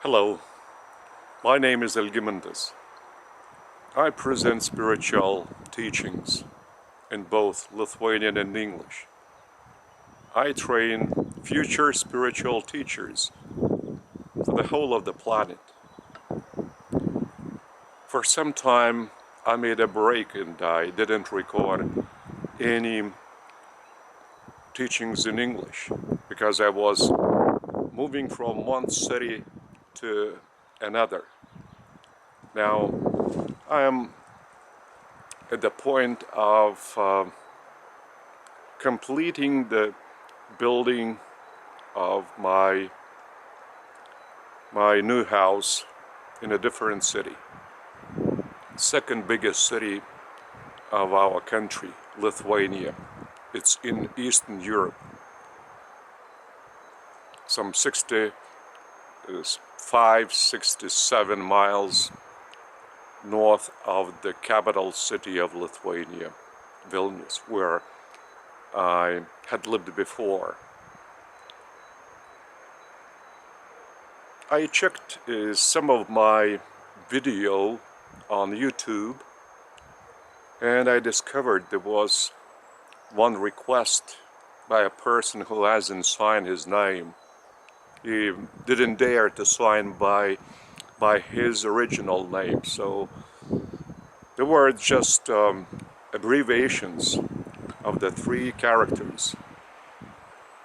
Hello, my name is Algimantas. I present spiritual teachings in both Lithuanian and English. I train future spiritual teachers for the whole of the planet. For some time I made a break and I didn't record any teachings in English because I was moving from one city to another. Now I am at the point of completing the building of my new house in a different city. Second biggest city of our country, Lithuania. It's in Eastern Europe. Some 67 miles north of the capital city of Lithuania, Vilnius, where I had lived before. I checked some of my video on YouTube and I discovered there was one request by a person who hasn't signed his name. He didn't dare to sign by his original name, so there were just abbreviations of the 3 characters.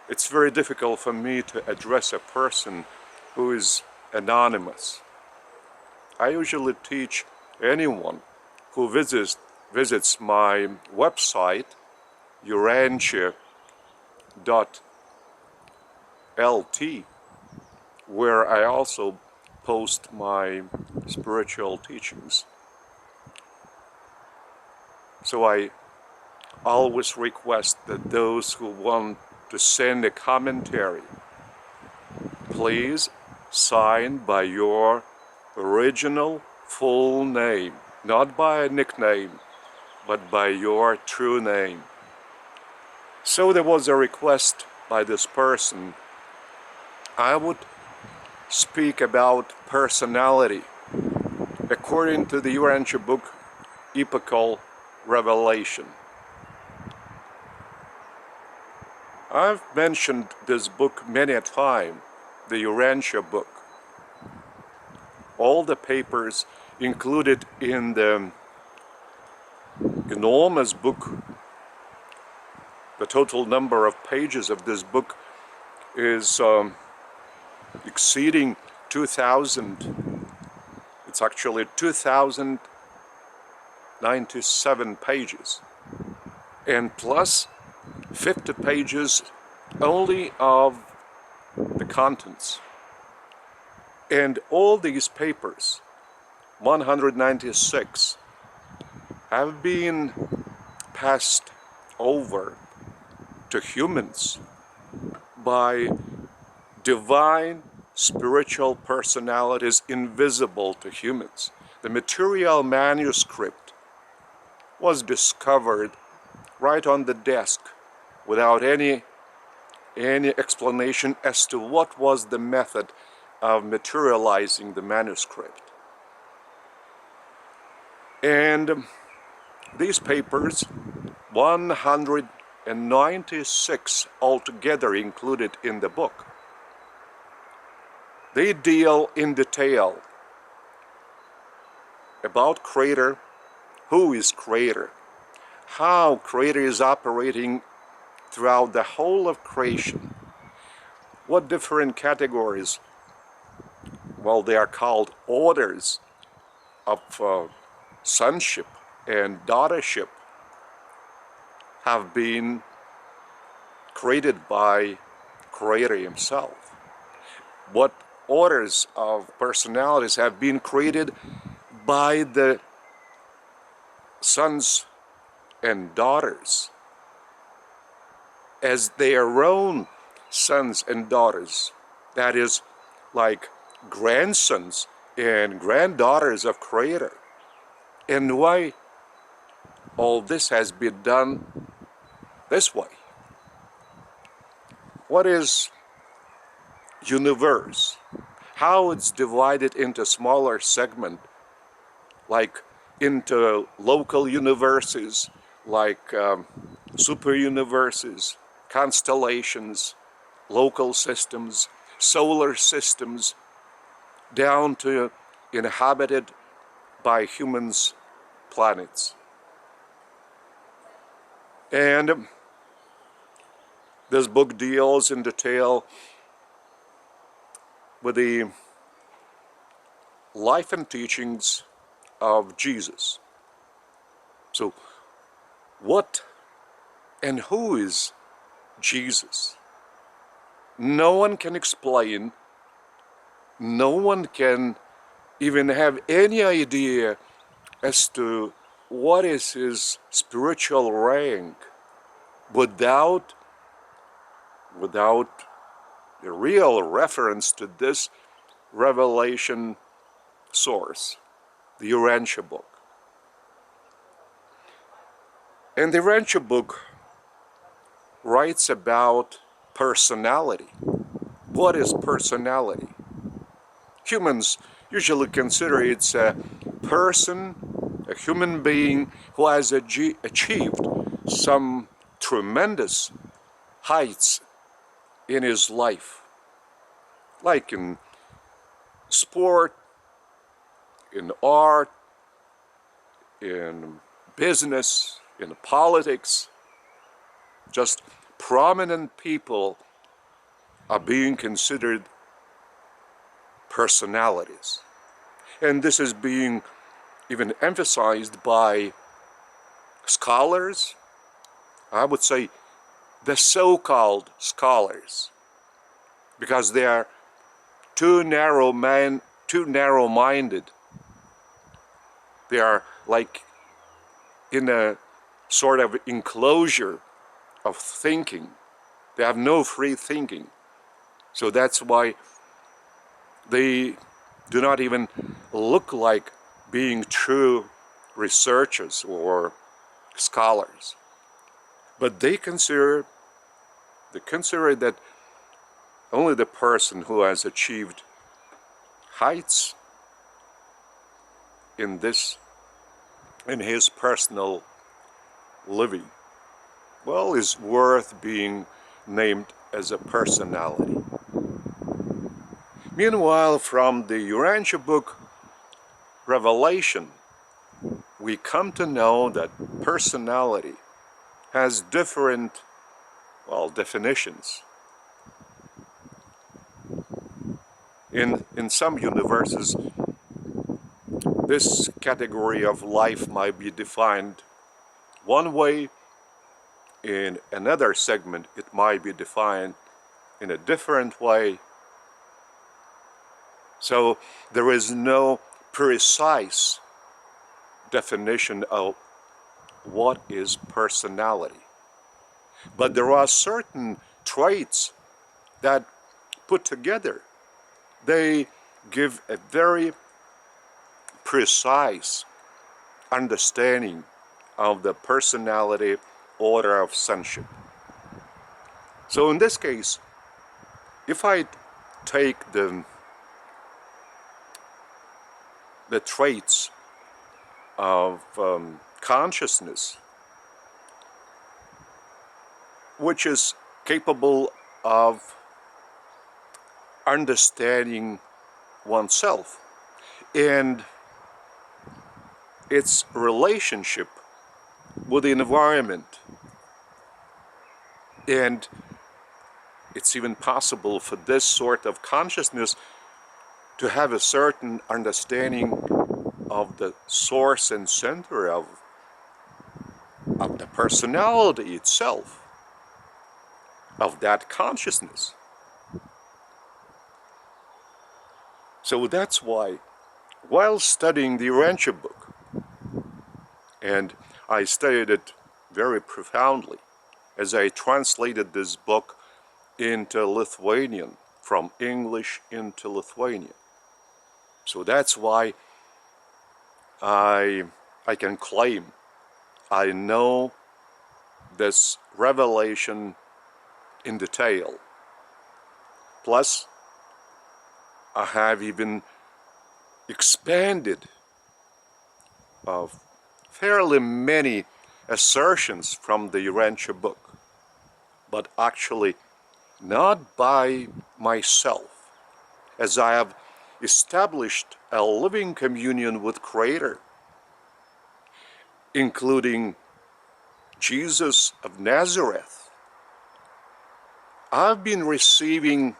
It's very difficult for me to address a person who is anonymous. I usually teach anyone who visits my website, urantia.lt, where I also post my spiritual teachings. So I always request that those who want to send a commentary, please sign by your original full name, not by a nickname, but by your true name. So there was a request by this person. I would speak about personality according to the Urantia book, Epochal Revelation. I've mentioned this book many a time, the Urantia book. All the papers included in the enormous book, the total number of pages of this book is exceeding 2,000. It's actually 2,097 pages, and plus 50 pages only of the contents. And all these papers, 196, have been passed over to humans by divine spiritual personalities invisible to humans. The material manuscript was discovered right on the desk without any explanation as to what was the method of materializing the manuscript. And these papers, 196 altogether included in the book, they deal in detail about Creator, who is Creator, how Creator is operating throughout the whole of creation, what different categories, well, they are called orders of sonship and daughtership, have been created by Creator Himself. What orders of personalities have been created by the sons and daughters as their own sons and daughters, that is, like grandsons and granddaughters of Creator. And why all this has been done this way? What is universe? how it's divided into smaller segments, like into local universes, like super universes, constellations, local systems, solar systems, down to inhabited by humans planets. And this book deals in detail with the life and teachings of Jesus. So, what and who is Jesus? No one can explain, no one can even have any idea as to what is his spiritual rank without a real reference to this revelation source, the Urantia book. And the Urantia book writes about personality. What is personality? Humans usually consider it's a person, a human being who has achieved some tremendous heights in his life, like in sport, in art, in business, in politics. Just prominent people are being considered personalities. And this is being even emphasized by scholars, I would say the so-called scholars, because they are too narrow-minded. They are like in a sort of enclosure of thinking. They have no free thinking. So that's why they do not even look like being true researchers or scholars. But they consider that only the person who has achieved heights in his personal living, well, is worth being named as a personality. Meanwhile, from the Urantia book, Revelation, we come to know that personality has different, well, definitions. In some universes, this category of life might be defined one way. In another segment, it might be defined in a different way. So there is no precise definition of what is personality. But there are certain traits that, put together, they give a very precise understanding of the personality order of sonship. So in this case, if I take the traits of consciousness, which is capable of understanding oneself and its relationship with the environment, and it's even possible for this sort of consciousness to have a certain understanding of the source and center of the personality itself, of that consciousness. So that's why, while studying the Urantia book, and I studied it very profoundly as I translated this book into Lithuanian, from English into Lithuanian. So that's why I can claim I know this revelation in detail. Plus, I have even expanded fairly many assertions from the Urantia book, but actually not by myself, as I have established a living communion with Creator, including Jesus of Nazareth. I've been receiving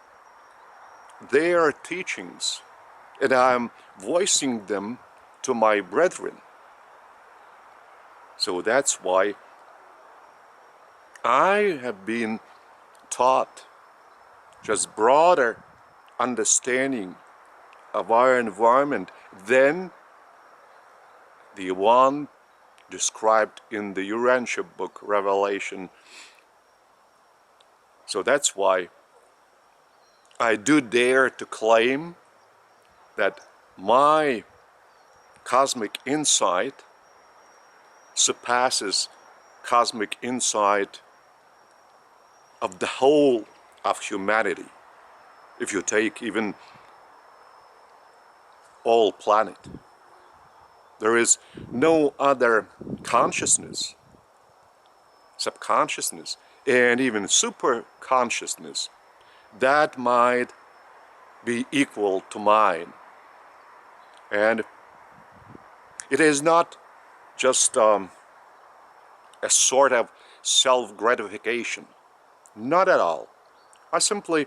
their teachings, and I'm voicing them to my brethren. So that's why I have been taught just broader understanding of our environment than the one described in the Urantia book, Revelation. So that's why I do dare to claim that my cosmic insight surpasses cosmic insight of the whole of humanity, if you take even all planet. There is no other consciousness, subconsciousness, and even super consciousness that might be equal to mine. And it is not just a sort of self-gratification. Not at all. I simply,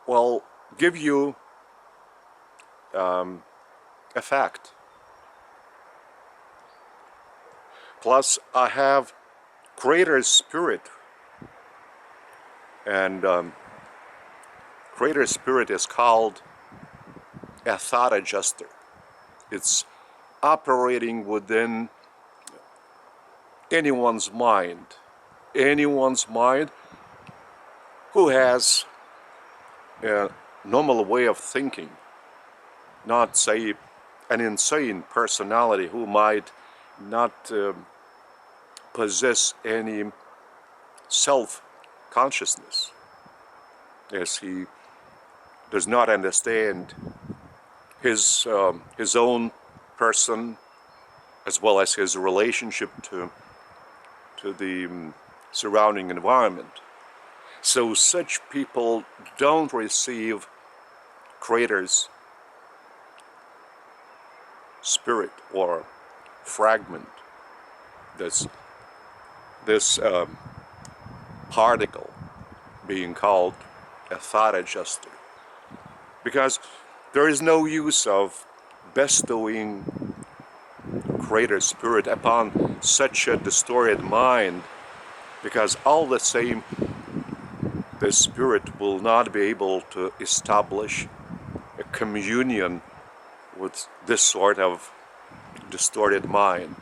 well, give you a fact. Plus, I have Creator's Spirit, and Creator's Spirit is called a thought adjuster. It's operating within anyone's mind who has a normal way of thinking, not, say, an insane personality who might not possess any self-consciousness, as he does not understand his own person as well as his relationship to the surrounding environment. So such people don't receive Creator's Spirit or fragment, this particle being called a thought adjuster, because there is no use of bestowing Creator's Spirit upon such a distorted mind, because all the same the Spirit will not be able to establish a communion with this sort of distorted mind.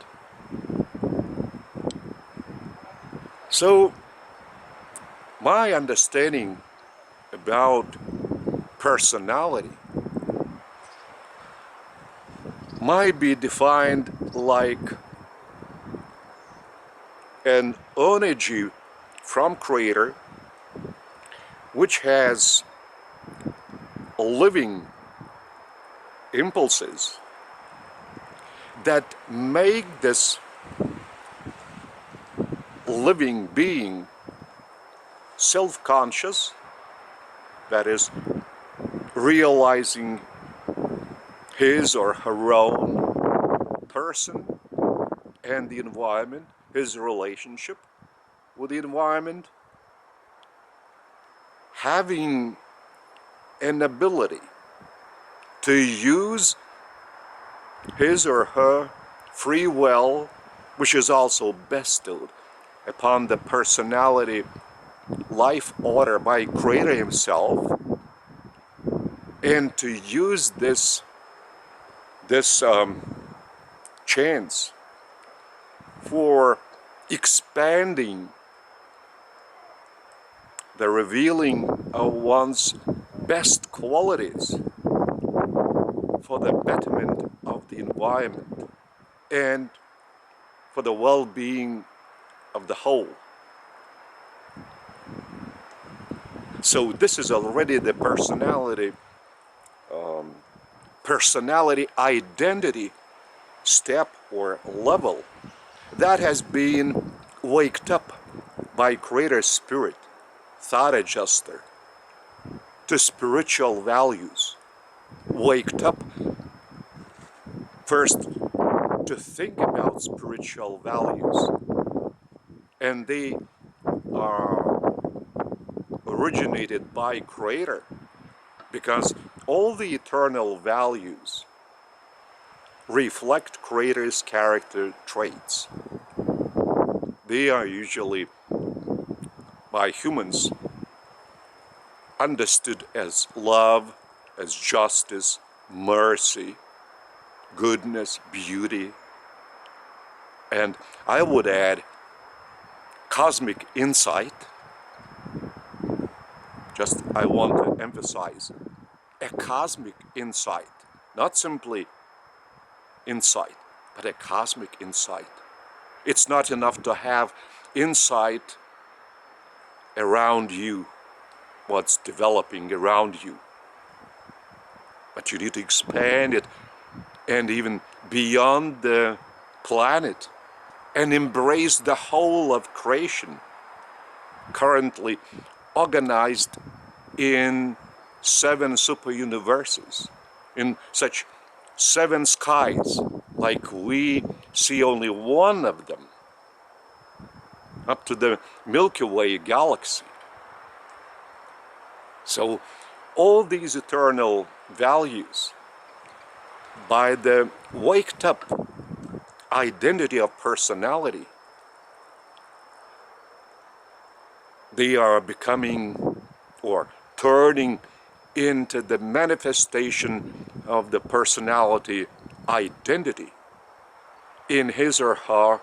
So my understanding about personality might be defined like an energy from Creator which has living impulses that make this living being self-conscious, that is, realizing his or her own person and the environment, his relationship with the environment, having an ability to use his or her free will, which is also bestowed upon the personality life order by Creator himself, and to use this chance for expanding the revealing of one's best qualities for the betterment of the environment and for the well-being of the whole. So this is already the personality identity step or level that has been waked up by Creator Spirit, thought adjuster, to spiritual values, waked up first to think about spiritual values, and they are originated by Creator, because all the eternal values reflect Creator's character traits. They are usually by humans understood as love, as justice, mercy, goodness, beauty, and I would add cosmic insight. Just I want to emphasize a cosmic insight, not simply insight, but a cosmic insight. It's not enough to have insight around you, what's developing around you, but you need to expand it and even beyond the planet and embrace the whole of creation, currently organized in 7 super universes, in such 7 skies, like we see only one of them, up to the Milky Way galaxy. So all these eternal values, by the waked up identity of personality, they are becoming or turning into the manifestation of the personality identity in his or her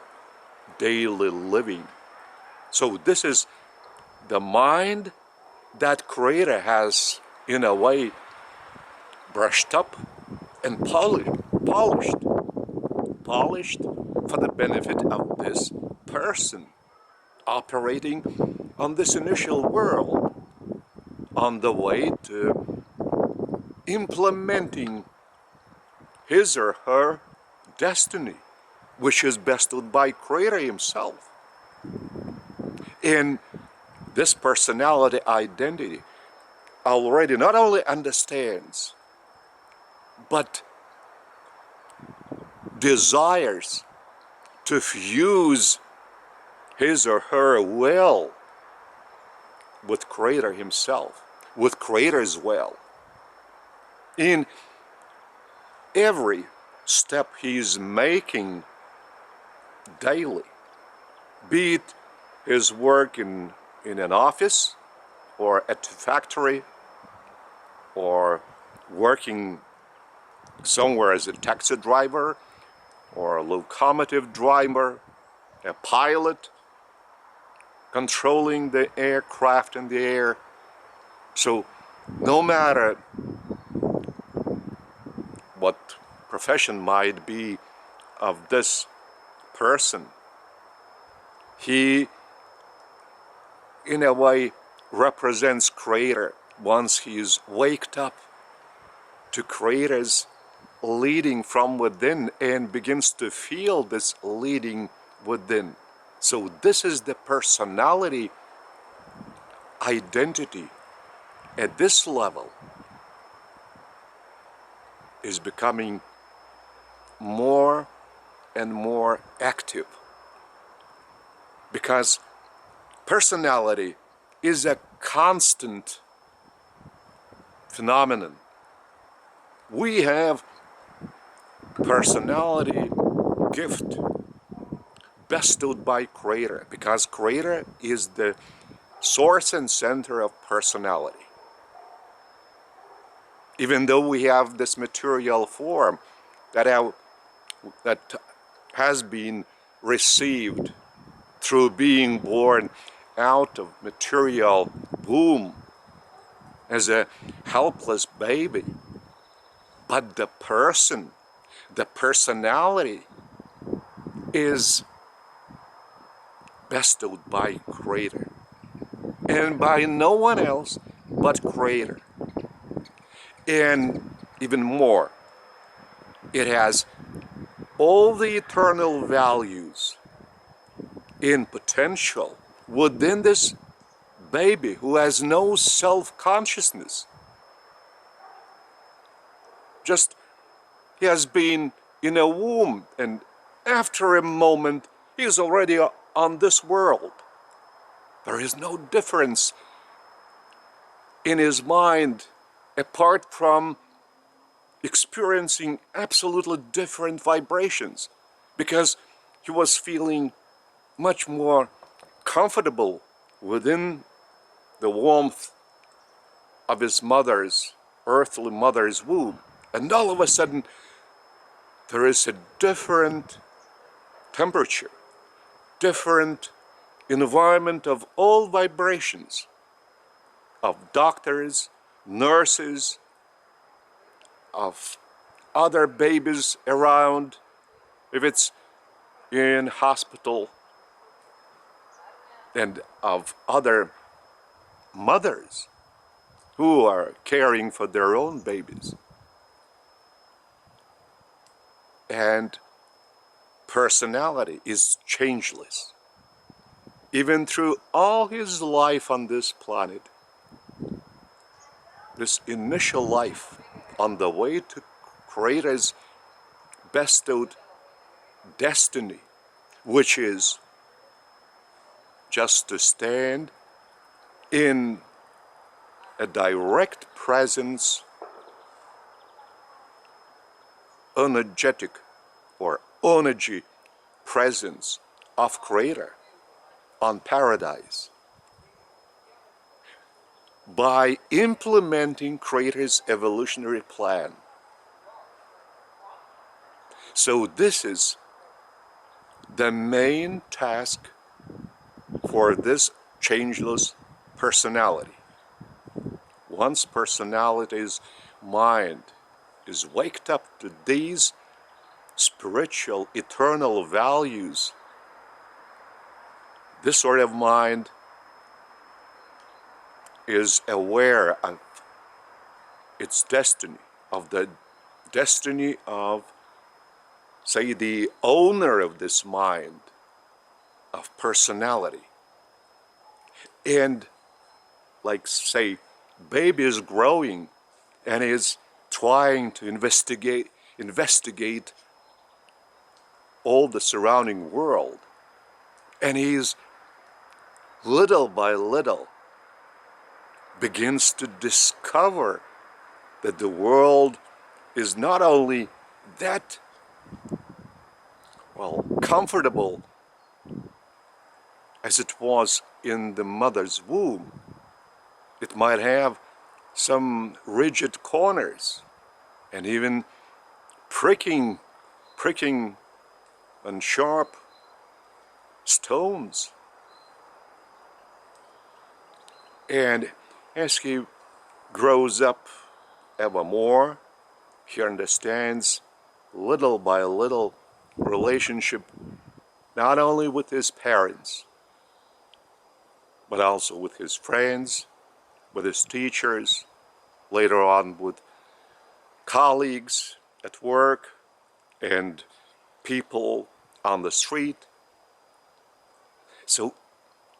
daily living. So this is the mind that Creator has, in a way, brushed up and polished for the benefit of this person operating on this initial world, on the way to implementing his or her destiny, which is bestowed by Creator himself. And this personality identity already not only understands, but desires to fuse his or her will with Creator himself, with Creator's will. In every step he is making daily, be it his work in an office or at a factory, or working somewhere as a taxi driver or a locomotive driver, a pilot, controlling the aircraft in the air. So no matter what profession might be of this person, he in a way represents Creator once he is waked up to Creator's leading from within and begins to feel this leading within. So this is the personality identity at this level is becoming more and more active, because personality is a constant phenomenon. We have personality gift bestowed by Creator, because Creator is the source and center of personality. Even though we have this material form that has been received through being born out of material womb as a helpless baby, but the person, the personality is bestowed by Creator and by no one else but Creator. And even more, it has all the eternal values in potential within this baby who has no self-consciousness. Just he has been in a womb, and after a moment he is already on this world. There is no difference in his mind apart from experiencing absolutely different vibrations, because he was feeling much more comfortable within the warmth of his mother's, earthly mother's womb. And all of a sudden, there is a different temperature, different environment of all vibrations, of doctors, nurses, of other babies around, if it's in hospital, and of other mothers who are caring for their own babies. And personality is changeless. Even through all his life on this planet, this initial life on the way to Creator's bestowed destiny, which is just to stand in a direct presence, energetic or energy presence of Creator on Paradise, by implementing Creator's evolutionary plan. So this is the main task for this changeless personality. Once personality's mind is waked up to these spiritual, eternal values, this sort of mind is aware of its destiny, of the destiny of, say, the owner of this mind, of personality. And, like, say, baby is growing and is trying to investigate all the surrounding world. And he's, little by little, begins to discover that the world is not only that, well, comfortable as it was in the mother's womb. It might have some rigid corners and even pricking and sharp stones. And as he grows up ever more, he understands little by little relationship not only with his parents, but also with his friends, with his teachers, later on with colleagues at work and people on the street. So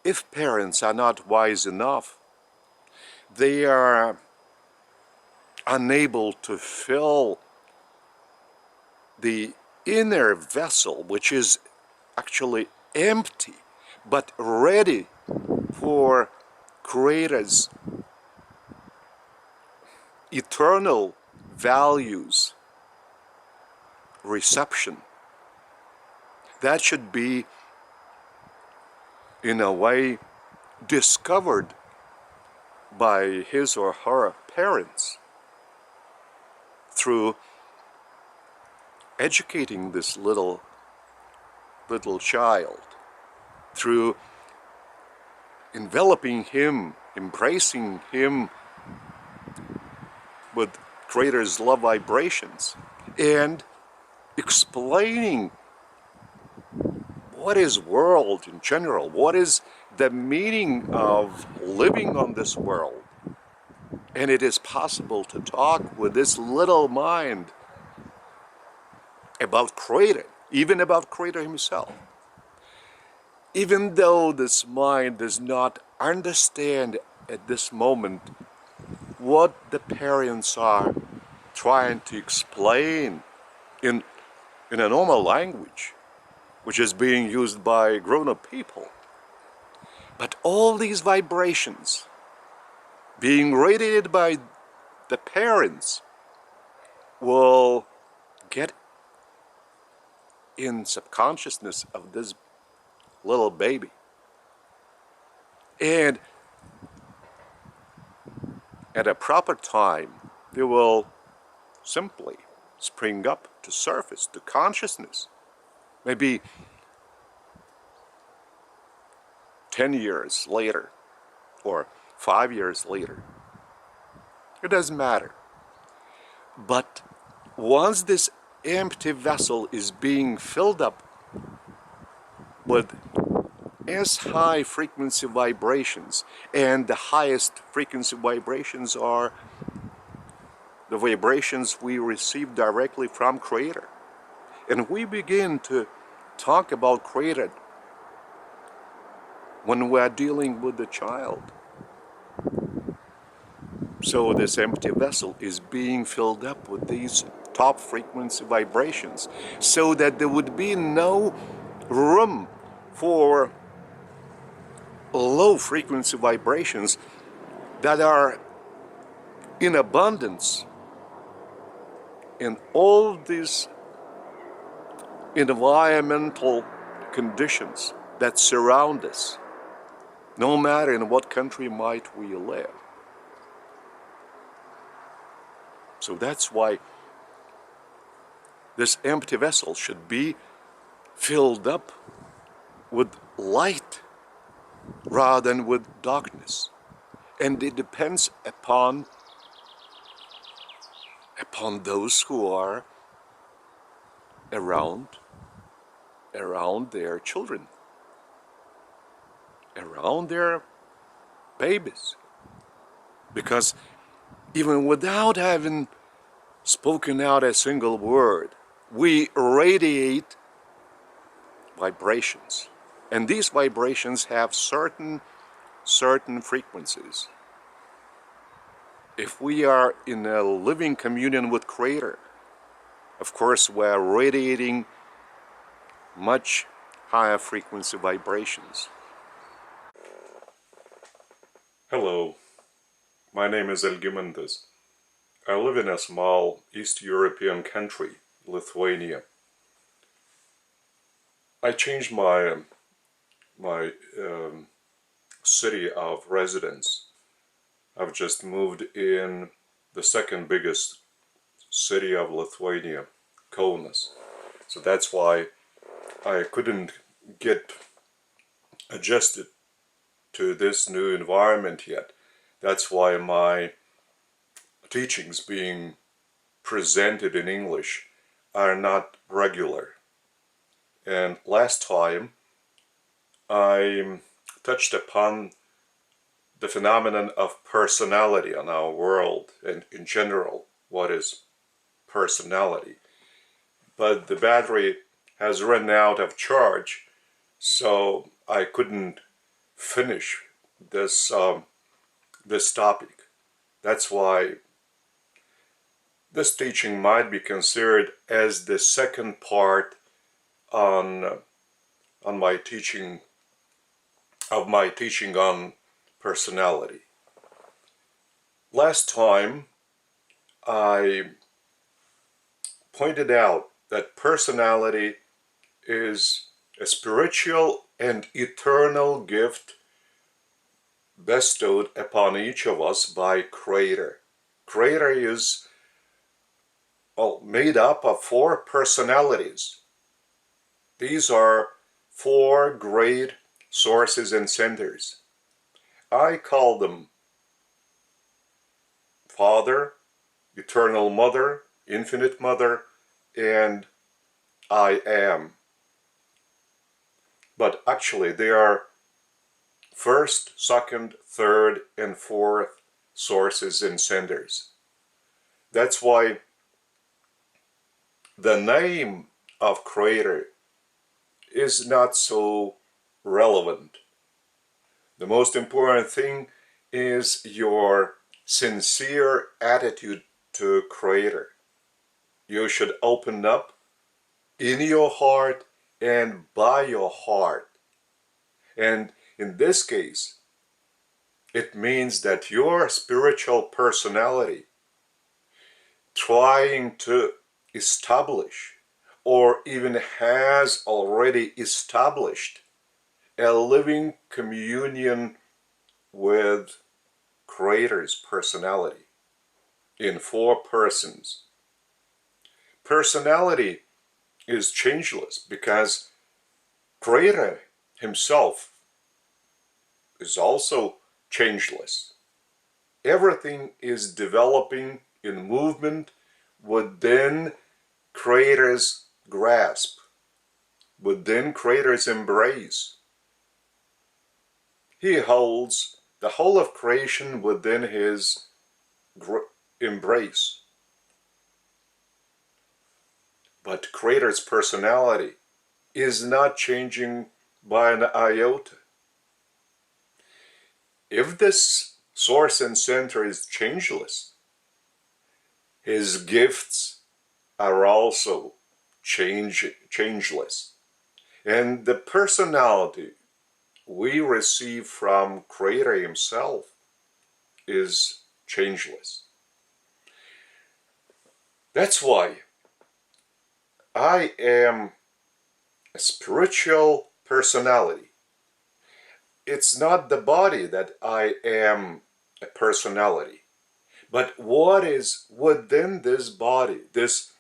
if parents are not wise enough, they are unable to fill the inner vessel, which is actually empty, but ready for Creator's eternal values reception. That should be, in a way, discovered by his or her parents through educating this little child, through enveloping him, embracing him with Creator's love vibrations, and explaining what is world in general, what is the meaning of living on this world, And it is possible to talk with this little mind about Creator, even about Creator himself. Even though this mind does not understand at this moment what the parents are trying to explain in a normal language, which is being used by grown-up people. But all these vibrations being radiated by the parents will get in subconsciousness of this little baby. And at a proper time, they will simply spring up to surface, to consciousness. Maybe 10 years later or 5 years later. It doesn't matter. But once this empty vessel is being filled up with as high frequency vibrations, and the highest frequency vibrations are the vibrations we receive directly from Creator. And we begin to talk about Creator when we are dealing with the child. So this empty vessel is being filled up with these top frequency vibrations, so that there would be no room for low frequency vibrations that are in abundance in all these environmental conditions that surround us, no matter in what country might we live. So that's why this empty vessel should be filled up with light rather than with darkness. And it depends upon those who are around their children, around their babies. Because even without having spoken out a single word, we radiate vibrations. And these vibrations have certain frequencies. If we are in a living communion with Creator, of course we're radiating much higher frequency vibrations. Hello, my name is Algimantas. I live in a small East European country, Lithuania. I changed my city of residence. I've just moved in the second biggest city of Lithuania, Kaunas. So that's why I couldn't get adjusted to this new environment yet. That's why my teachings being presented in English are not regular. And last time I touched upon the phenomenon of personality on our world, and in general, what is personality. But the battery has run out of charge, so I couldn't finish this this topic. That's why this teaching might be considered as the second part on my teaching on personality. Last time I pointed out that personality is a spiritual and eternal gift bestowed upon each of us by Creator. Creator is made up of 4 personalities. These are 4 great sources and centers. I call them Father, Eternal Mother, Infinite Mother, and I Am. But actually they are first, second, third, and fourth sources and centers. That's why the name of creator is not so relevant. The most important thing is your sincere attitude to creator. You should open up in your heart and by your heart. And in this case, it means that your spiritual personality trying to establish or even has already established a living communion with Creator's personality in 4 persons. Personality is changeless because Creator himself is also changeless. Everything is developing in movement within Creator's grasp, within Creator's embrace. He holds the whole of creation within his embrace. But Creator's personality is not changing by an iota. If this source and center is changeless, his gifts are also changeless. And the personality we receive from Creator himself is changeless. That's why I am a spiritual personality. It's not the body that I am a personality, but what is within this body, this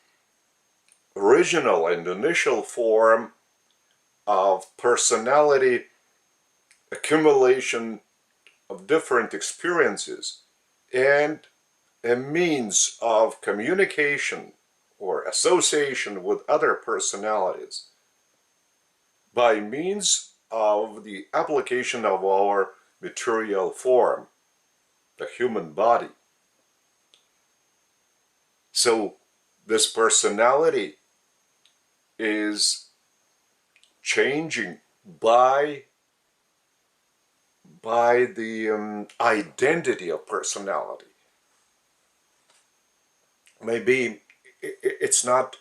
original and initial form of personality accumulation of different experiences and a means of communication or association with other personalities by means of the application of our material form, the human body. So this personality is changing by the identity of personality. Maybe it's not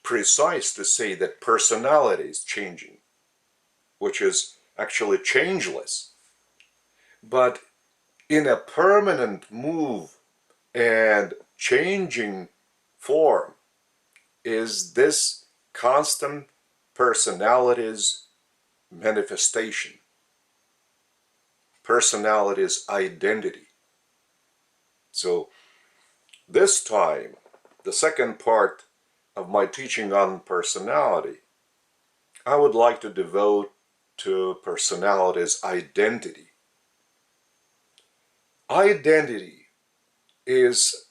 precise to say that personality is changing, which is actually changeless, but in a permanent move and changing form is this constant personality's manifestation, personality's identity. So this time, the second part of my teaching on personality, I would like to devote to personality's identity. Identity is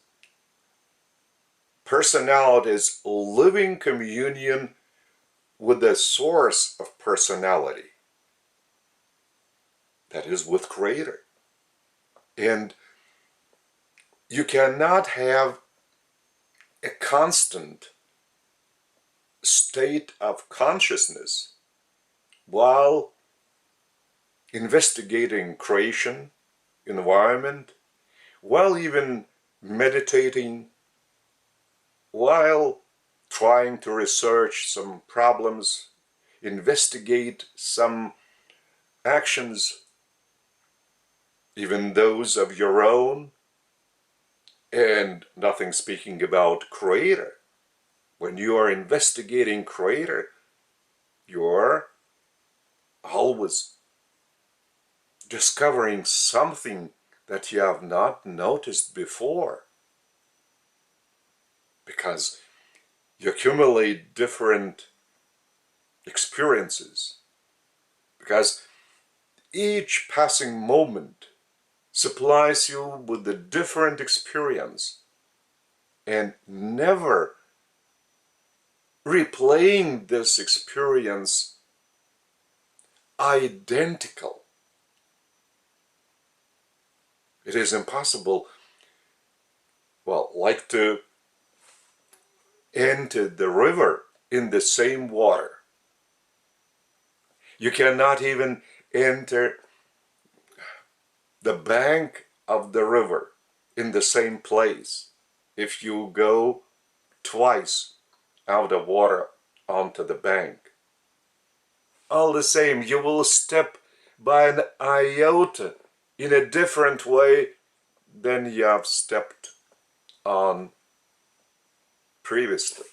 personality's living communion with the source of personality, that is, with Creator. And you cannot have a constant state of consciousness while investigating creation, environment, while even meditating, while trying to research some problems, investigate some actions, even those of your own, and nothing speaking about Creator. When you are investigating Creator, you're always discovering something that you have not noticed before, because you accumulate different experiences, because each passing moment supplies you with a different experience, and never replaying this experience identical. It is impossible, well, like to enter the river in the same water. You cannot even enter the bank of the river in the same place if you go twice out of water onto the bank. All the same, you will step by an iota in a different way than you have stepped on previously.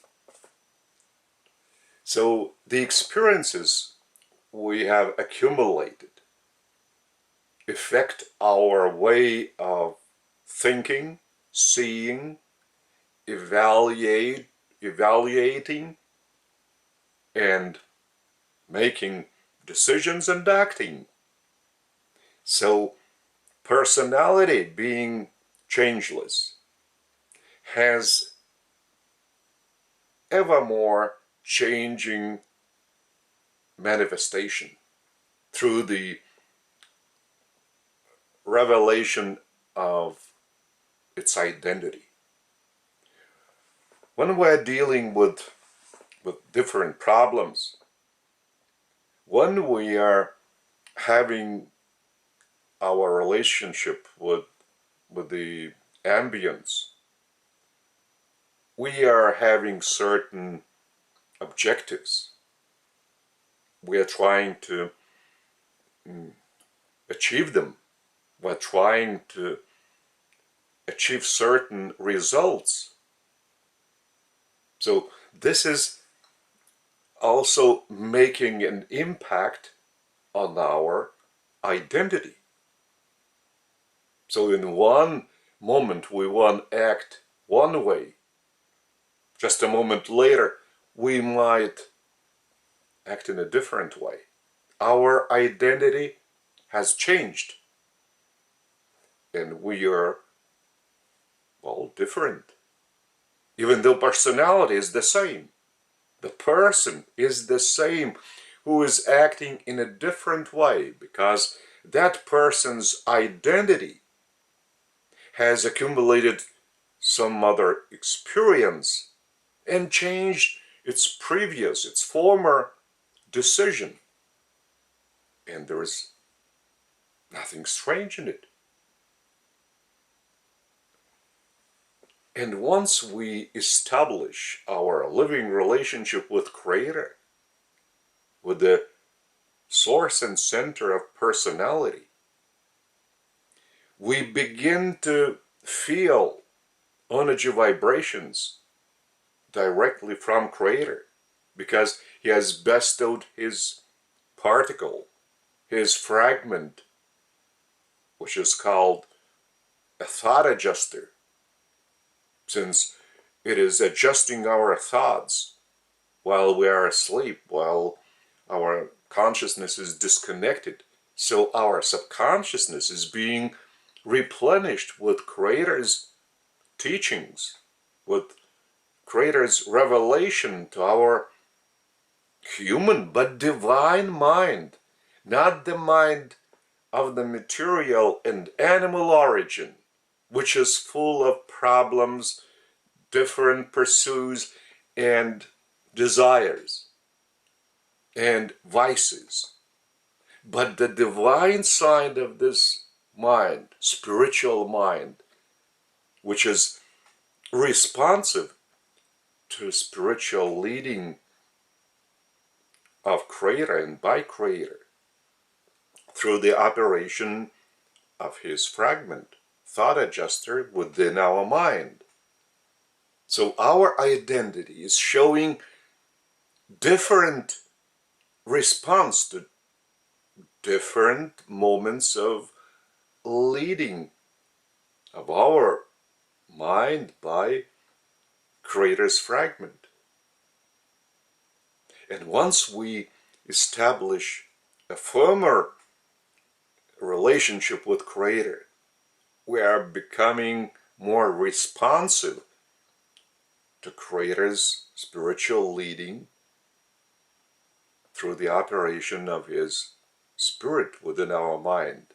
So the experiences we have accumulated affect our way of thinking, seeing, evaluating, and making decisions and acting. So personality, being changeless, has ever more changing manifestation through the revelation of its identity. When we're dealing with different problems, when we are having our relationship with the ambience, we are having certain objectives. We are trying to achieve them. We're trying to achieve certain results. So this is also making an impact on our identity. So in one moment we want to act one way. Just a moment later we might act in a different way. Our identity has changed. And we are, well, different. Even though personality is the same. The person is the same who is acting in a different way because that person's identity has accumulated some other experience and changed its former decision. And there is nothing strange in it. And once we establish our living relationship with Creator, with the source and center of personality, we begin to feel energy vibrations directly from Creator because He has bestowed His particle, His fragment, which is called a thought adjuster, since it is adjusting our thoughts while we are asleep, while our consciousness is disconnected. So our subconsciousness is being replenished with Creator's teachings, with Creator's revelation to our human but divine mind, not the mind of the material and animal origin, which is full of problems, different pursuits, and desires, and vices. But the divine side of this mind, spiritual mind, which is responsive to spiritual leading of Creator and by Creator, through the operation of His fragment, thought adjuster within our mind. So our identity is showing different response to different moments of leading of our mind by Creator's fragment. And once we establish a firmer relationship with Creator, we are becoming more responsive to Creator's spiritual leading through the operation of His Spirit within our mind.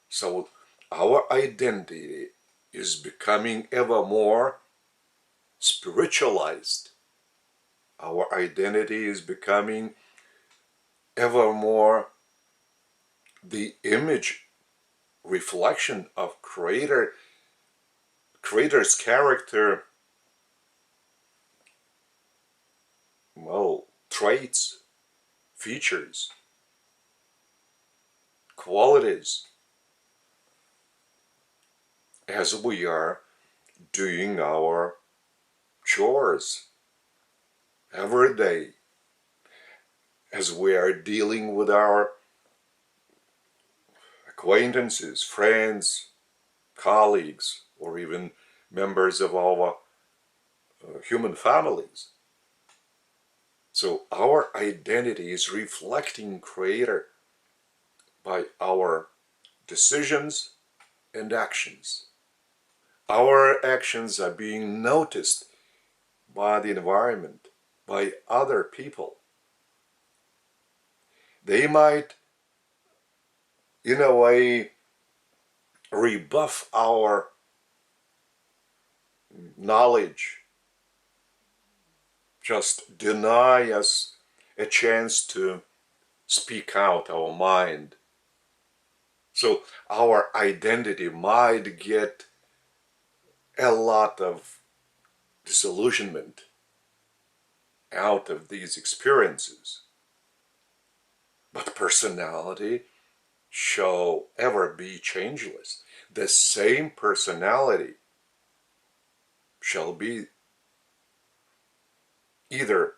So our identity is becoming ever more spiritualized. Our identity is becoming ever more the image reflection of creator's character, well, traits, features, qualities, as we are doing our chores every day, as we are dealing with our acquaintances, friends, colleagues, or even members of our human families. So our identity is reflecting Creator by our decisions and actions. Our actions are being noticed by the environment, by other people. They might, in a way, rebuff our knowledge, just deny us a chance to speak out our mind. So our identity might get a lot of disillusionment out of these experiences. But personality shall ever be changeless. The same personality shall be either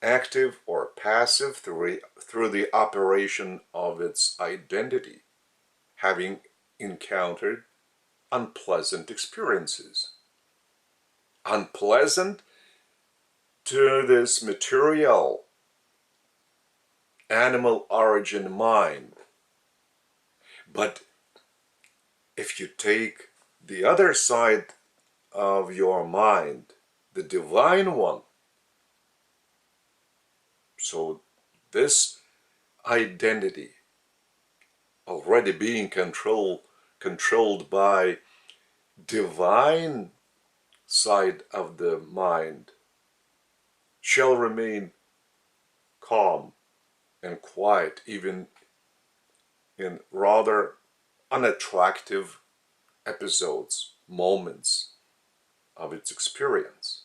active or passive through the operation of its identity, having encountered unpleasant experiences. Unpleasant to this material, animal origin mind. But if you take the other side of your mind, the divine one, so this identity already being controlled by divine side of the mind shall remain calm and quiet even in rather unattractive episodes, moments of its experience,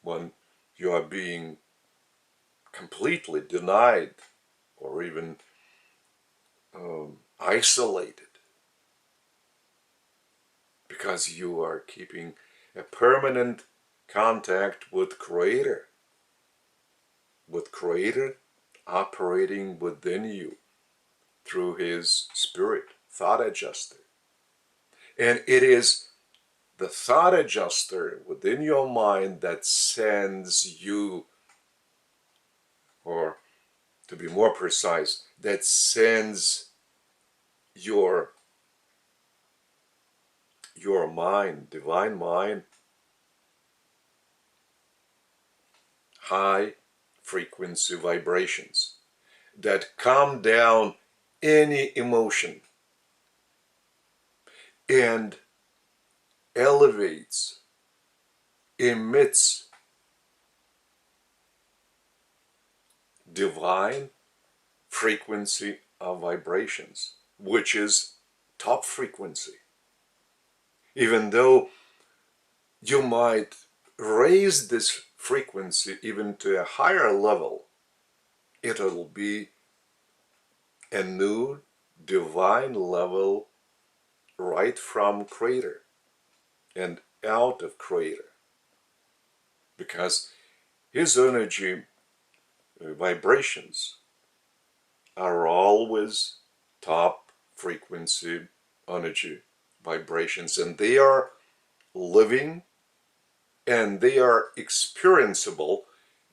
when you are being completely denied or even isolated because you are keeping a permanent contact with Creator operating within you through His Spirit, thought adjuster. And it is the thought adjuster within your mind that sends you, or to be more precise, that sends your mind, divine mind, high frequency vibrations that calm down any emotion and elevates, emits divine frequency of vibrations, which is top frequency. Even though you might raise this frequency even to a higher level, it'll be a new divine level right from Creator and out of Creator, because His energy vibrations are always top frequency energy vibrations, and they are living and they are experienceable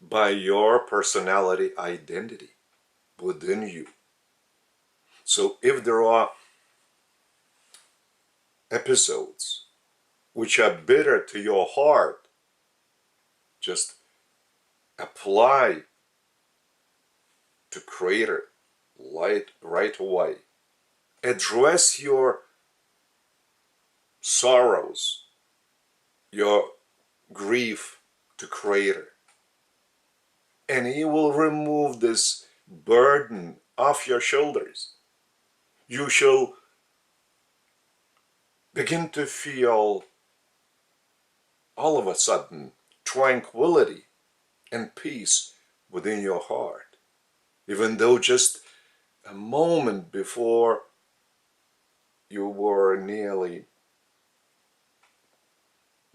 by your personality identity within you. So if there are episodes which are bitter to your heart, just apply to Creator right away. Address your sorrows, your grief to Creator. And He will remove this burden off your shoulders. You shall begin to feel all of a sudden tranquility and peace within your heart, even though just a moment before you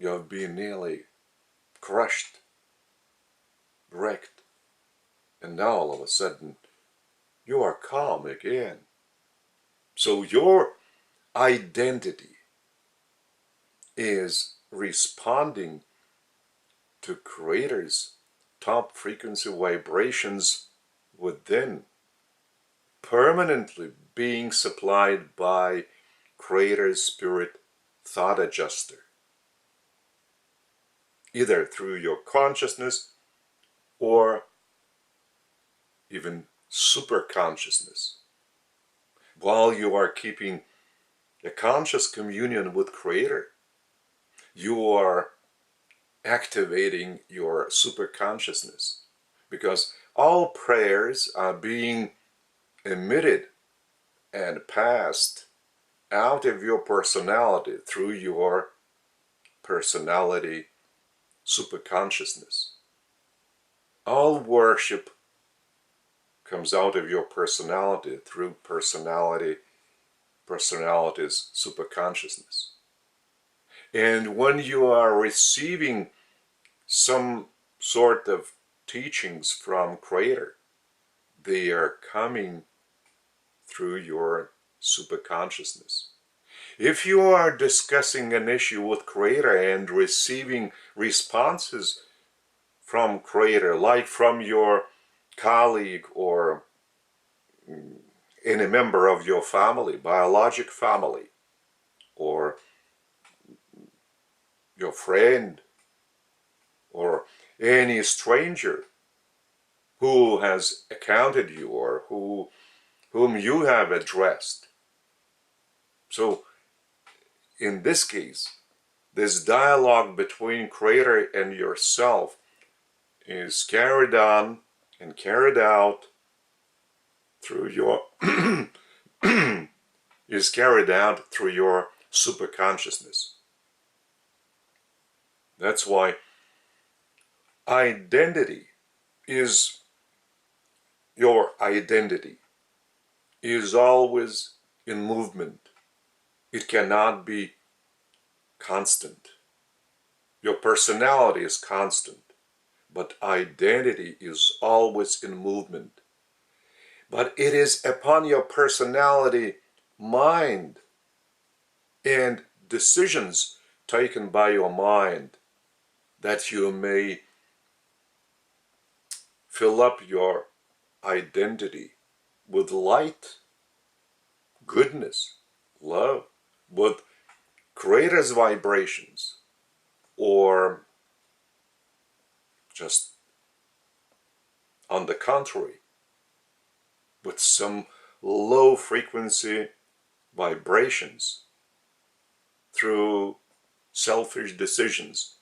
have been nearly crushed, wrecked, and now all of a sudden you are calm again. So your identity is responding to Creator's top frequency vibrations within, permanently being supplied by Creator's Spirit Thought Adjuster, either through your consciousness or even super consciousness. While you are keeping a conscious communion with Creator, you are activating your super consciousness, because all prayers are being emitted and passed out of your personality through your personality superconsciousness. All worship comes out of your personality through personality's superconsciousness. And when you are receiving some sort of teachings from Creator, they are coming through your superconsciousness. If you are discussing an issue with Creator and receiving responses from Creator, like from your colleague or any member of your family, biologic family, or your friend, or any stranger who has encountered you or whom you have addressed. So in this case, this dialogue between Creator and yourself is carried on and carried out through your superconsciousness. That's why your identity is always in movement. It cannot be constant. Your personality is constant, but identity is always in movement. But it is upon your personality, mind, and decisions taken by your mind that you may fill up your identity with light, goodness, love, with Creator's vibrations, or just on the contrary, with some low frequency vibrations through selfish decisions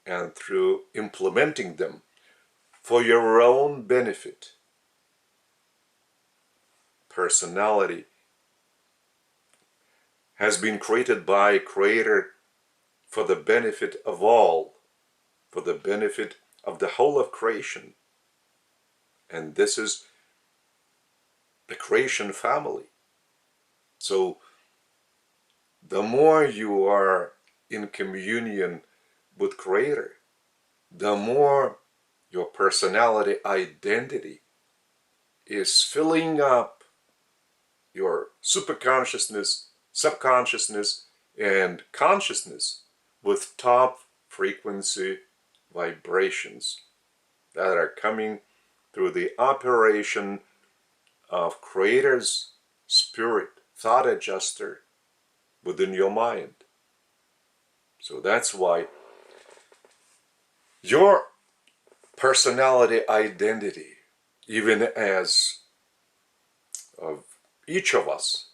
and through implementing them for your own benefit. Personality has been created by Creator for the benefit of all, for the benefit of the whole of creation. And this is the creation family. So the more you are in communion with Creator, the more your personality identity is filling up your superconsciousness, subconsciousness, and consciousness with top frequency vibrations that are coming through the operation of Creator's Spirit Thought Adjuster within your mind. So that's why your personality identity, even as of each of us,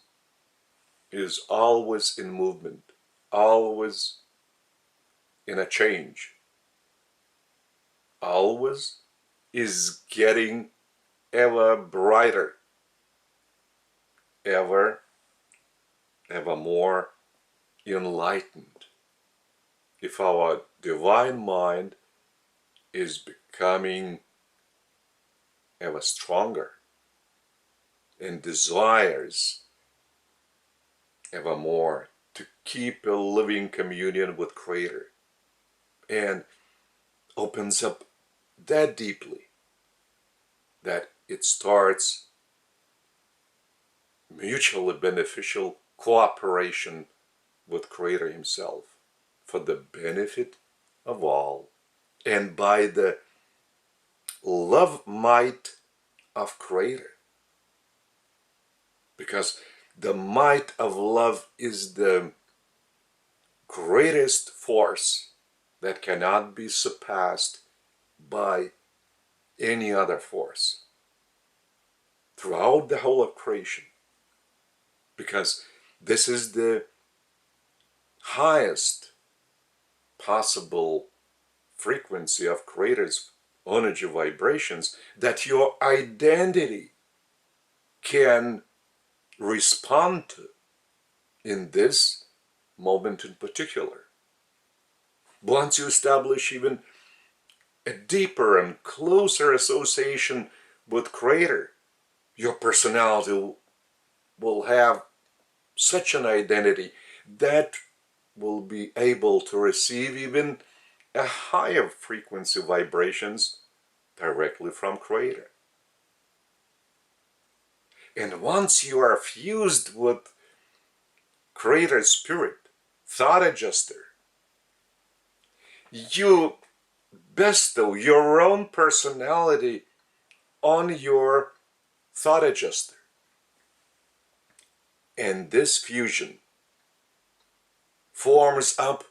is always in movement. always in a change, always is getting ever brighter, ever more enlightened. If our divine mind is becoming ever stronger and desires ever more to keep a living communion with Creator, and opens up that deeply that it starts mutually beneficial cooperation with Creator Himself for the benefit of all, and by the love might of Creator, because the might of love is the greatest force that cannot be surpassed by any other force throughout the whole of creation, because this is the highest possible frequency of Creator's energy vibrations that your identity can respond to in this moment in particular. Once you establish even a deeper and closer association with Creator, your personality will have such an identity that will be able to receive even a higher frequency vibrations directly from Creator. And once you are fused with Creator's Spirit, Thought Adjuster, you bestow your own personality on your Thought Adjuster. And this fusion forms up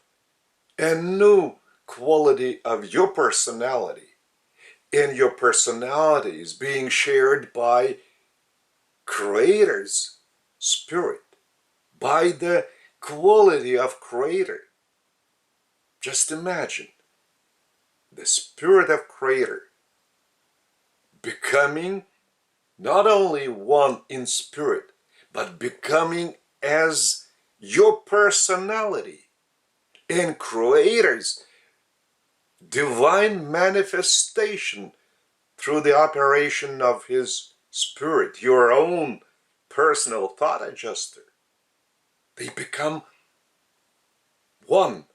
a new quality of your personality. And your personality is being shared by Creator's Spirit, by the quality of Creator. Just imagine the Spirit of Creator becoming not only one in spirit, but becoming as your personality and Creator's divine manifestation through the operation of His Spirit, your own personal Thought Adjuster. They become one.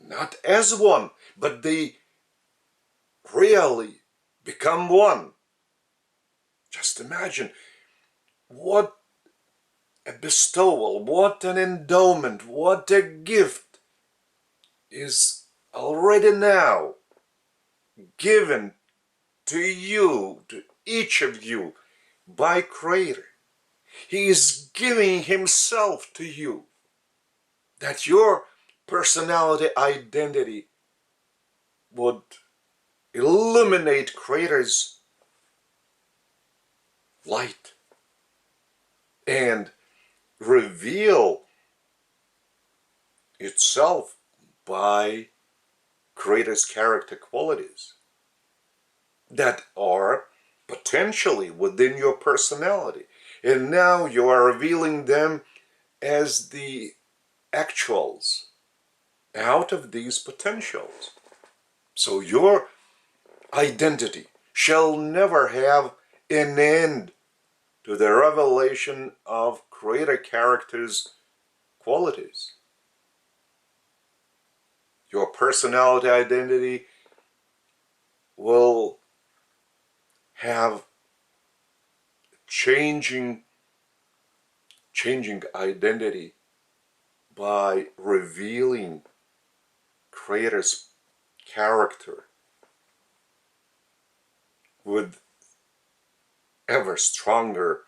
Not as one, but they really become one. Just imagine what a bestowal, what an endowment, what a gift is already now given to you, to each of you, by Creator. He is giving Himself to you, that your personality identity would illuminate Creator's light and reveal itself by Creator's character qualities that are potentially within your personality. And now you are revealing them as the actuals out of these potentials. So your identity shall never have an end to the revelation of Creator character's qualities. Your personality identity will have changing identity by revealing Creator's character with ever stronger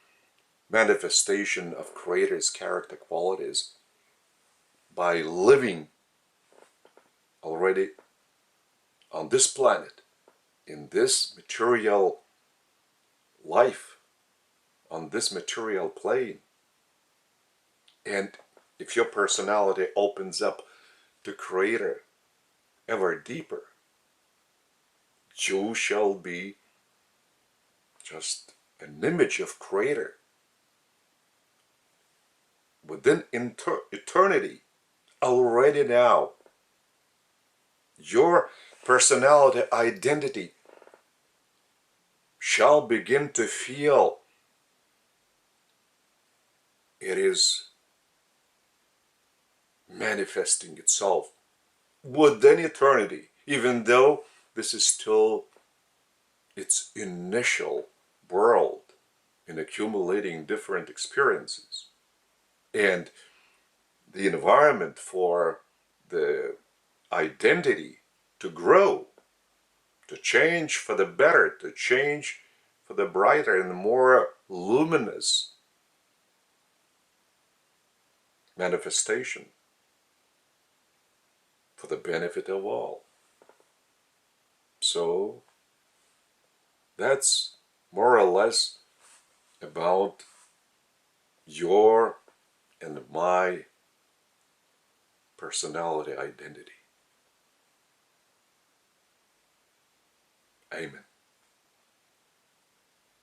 manifestation of Creator's character qualities by living already on this planet, in this material life, on this material plane, and if your personality opens up to Creator ever deeper, you shall be just an image of Creator within eternity. Already now, your personality identity shall begin to feel it is manifesting itself within eternity, even though this is still its initial world in accumulating different experiences. And the environment for the identity to grow, to change for the better, to change for the brighter and more luminous manifestation for the benefit of all. So that's more or less about your and my personality identity. Amen.